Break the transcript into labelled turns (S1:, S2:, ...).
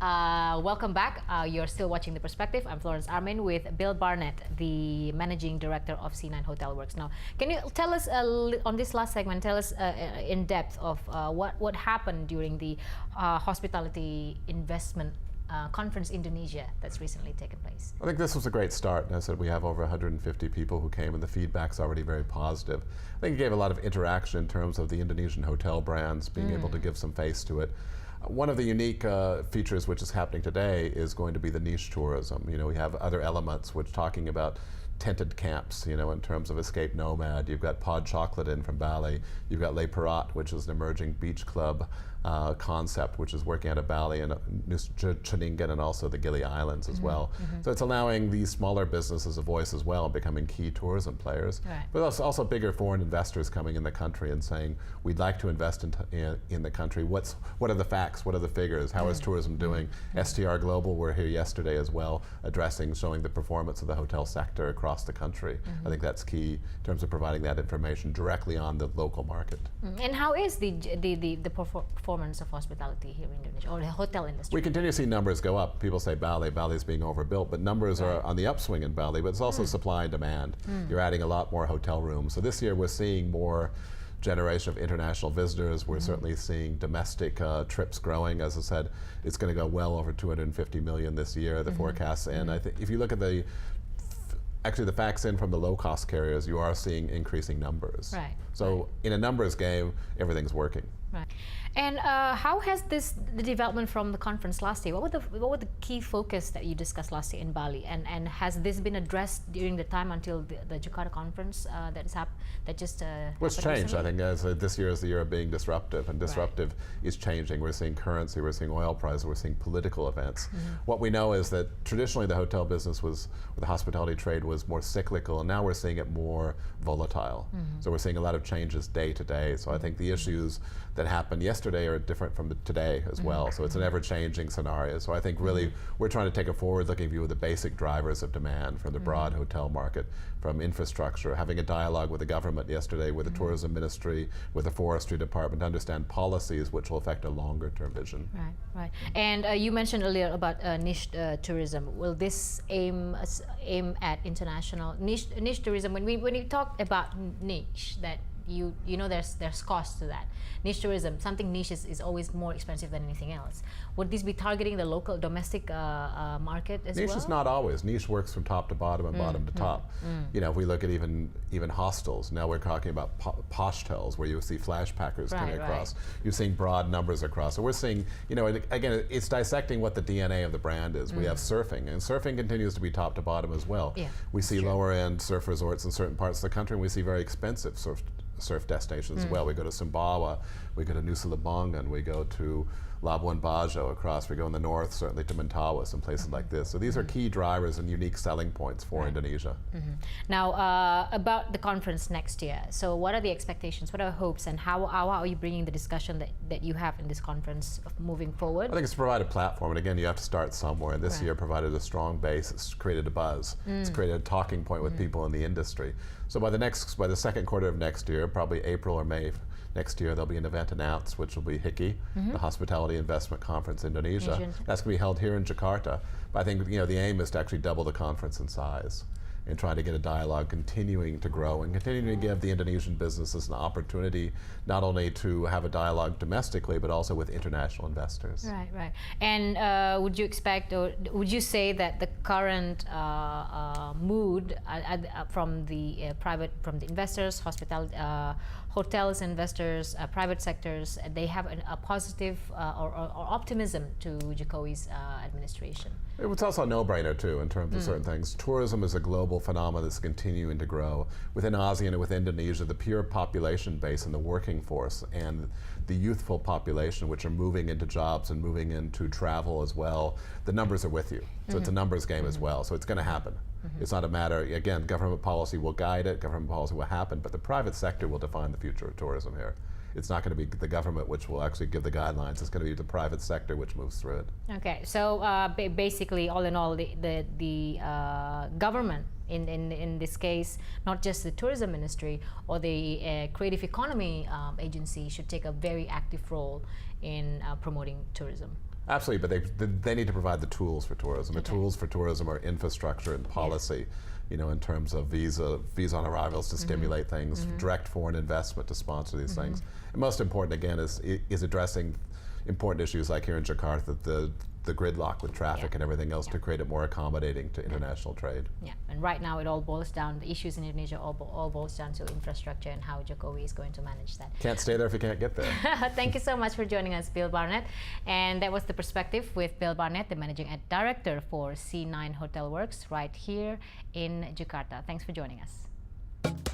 S1: Welcome back. You're still watching The Perspective. I'm Florence Armin with Bill Barnett, the Managing Director of C9 Hotelworks. Now, can you tell us on this last segment, tell us in depth of what happened during the hospitality investment conference Indonesia that's recently taken place?
S2: I think this was a great start. As I said, we have over 150 people who came, and the feedback's already very positive. I think it gave a lot of interaction in terms of the Indonesian hotel brands being able to give some face to it. One of the unique features which is happening today is going to be the niche tourism. You know, we have other elements which talking about tented camps, you know, in terms of escape nomad. You've got Pod Chocolate in from Bali. You've got Le Perat, which is an emerging beach club concept, which is working out of Bali and Nusa and also the Gili Islands as well. So it's allowing these smaller businesses a voice as well, becoming key tourism players.
S1: Right.
S2: But also bigger foreign investors coming in the country and saying, we'd like to invest in the country. What are the facts? What are the figures? How is tourism doing? STR Global were here yesterday as well, showing the performance of the hotel sector across the country. I think that's key in terms of providing that information directly on the local market.
S1: And how is the performance of hospitality here in Indonesia, or the hotel industry?
S2: We continue to see numbers go up. People say Bali's being overbuilt, but numbers are on the upswing in Bali, but it's also supply and demand. You're adding a lot more hotel rooms. So this year we're seeing more generation of international visitors. We're certainly seeing domestic trips growing. As I said, it's going to go well over 250 million this year, the forecast. And I think if you look at the facts in from the low-cost carriers, you are seeing increasing numbers.
S1: Right.
S2: So in a numbers game, everything's working.
S1: Right. And how has the development from the conference last year? What were the key focus that you discussed last year in Bali? And has this been addressed during the time until the Jakarta conference that just
S2: What's changed?
S1: recently?
S2: I think this year is the year of being disruptive, and disruptive is changing. We're seeing currency, we're seeing oil prices, we're seeing political events. What we know is that traditionally the hotel business or the hospitality trade was more cyclical, and now we're seeing it more volatile. So we're seeing a lot of changes day to day. So I think the issues that happened yesterday are different from today as well. So it's an ever-changing scenario. So I think really we're trying to take a forward-looking view of the basic drivers of demand from the broad hotel market, from infrastructure, having a dialogue with the government yesterday, with the tourism ministry, with the forestry department to understand policies which will affect a longer-term vision.
S1: Right, right. And you mentioned earlier about niche tourism. Will this aim at international niche tourism? When you talk about niche, that you know there's cost to that. Niche tourism, something niche is always more expensive than anything else. Would this be targeting the local domestic market as well?
S2: Niche is not always. Niche works from top to bottom and bottom to top. You know, if we look at even hostels, now we're talking about poshtels where you see flash packers coming across. You're seeing broad numbers across. So we're seeing, you know, again, it's dissecting what the DNA of the brand is. We have surfing, and surfing continues to be top to bottom as well.
S1: Yeah,
S2: we see lower end surf resorts in certain parts of the country, and we see very expensive surf destinations as well. We go to Sumbawa, we go to Nusa Lembongan, we go to Labuan Bajo across, we go in the north, certainly to Mentawais and places like this. So these are key drivers and unique selling points for Indonesia.
S1: Now, about the conference next year. So what are the expectations, what are hopes, and how are you bringing the discussion that you have in this conference moving forward?
S2: I think it's provided a platform, and again, you have to start somewhere. And this year provided a strong base. It's created a buzz. It's created a talking point with people in the industry. So by the second quarter of next year, probably April or May next year, there'll be an event announced, which will be HICI, the Hospitality Investment Conference Indonesia. That's going to be held here in Jakarta. But I think, you know, the aim is to actually double the conference in size and try to get a dialogue continuing to grow and continuing to give the Indonesian businesses an opportunity not only to have a dialogue domestically, but also with international investors.
S1: Right, right. And would you expect, or would you say that the current mood from the investors, hotels investors, private sectors, they have a positive or optimism to Jokowi's administration?
S2: It's also a no-brainer too in terms of certain things. Tourism is a global phenomenon that's continuing to grow. Within ASEAN and with Indonesia, the pure population base and the working force and the youthful population which are moving into jobs and moving into travel as well, the numbers are with you. So it's a numbers game as well. So it's going to happen. It's not a matter, again, government policy will guide it, government policy will happen, but the private sector will define the future of tourism here. It's not going to be the government which will actually give the guidelines. It's going to be the private sector which moves through it.
S1: Okay, so basically, all in all, the government, in this case, not just the tourism ministry or the creative economy agency, should take a very active role in promoting tourism.
S2: Absolutely, but they need to provide the tools for tourism. The tools for tourism are infrastructure and policy, you know, in terms of visa on arrivals to stimulate things, direct foreign investment to sponsor these things. And most important, again, is addressing important issues like here in Jakarta, the gridlock with traffic and everything else to create it more accommodating to international trade.
S1: Yeah, and right now it all boils down, the issues in Indonesia all boils down to infrastructure and how Jokowi is going to manage that.
S2: Can't stay there if you can't get there.
S1: Thank you so much for joining us, Bill Barnett. And that was The Perspective with Bill Barnett, the Managing Director for C9 Hotelworks right here in Jakarta. Thanks for joining us.